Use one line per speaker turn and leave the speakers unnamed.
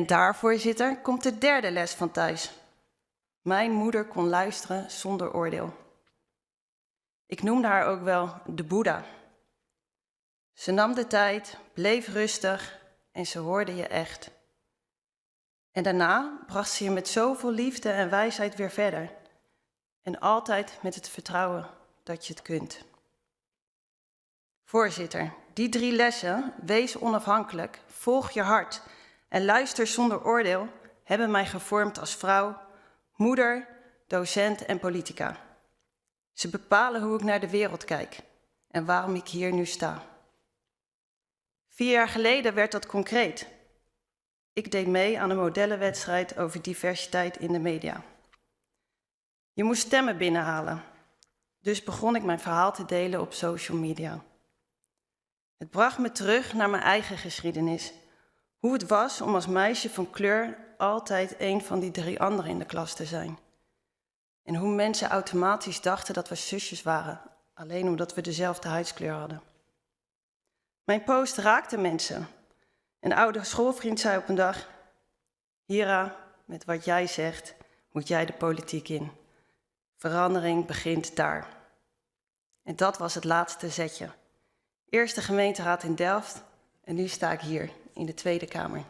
En daar, voorzitter, komt de derde les van thuis. Mijn moeder kon luisteren zonder oordeel. Ik noemde haar ook wel de Boeddha. Ze nam de tijd, bleef rustig en ze hoorde je echt. En daarna bracht ze je met zoveel liefde en wijsheid weer verder. En altijd met het vertrouwen dat je het kunt. Voorzitter, die 3 lessen, wees onafhankelijk, volg je hart en luister zonder oordeel, hebben mij gevormd als vrouw, moeder, docent en politica. Ze bepalen hoe ik naar de wereld kijk en waarom ik hier nu sta. 4 jaar geleden werd dat concreet. Ik deed mee aan een modellenwedstrijd over diversiteit in de media. Je moest stemmen binnenhalen, dus begon ik mijn verhaal te delen op social media. Het bracht me terug naar mijn eigen geschiedenis. Hoe het was om als meisje van kleur altijd een van die 3 anderen in de klas te zijn. En hoe mensen automatisch dachten dat we zusjes waren, alleen omdat we dezelfde huidskleur hadden. Mijn post raakte mensen. Een oude schoolvriend zei op een dag: Hira, met wat jij zegt, moet jij de politiek in. Verandering begint daar. En dat was het laatste zetje. Eerste gemeenteraad in Delft en nu sta ik hier in de Tweede Kamer.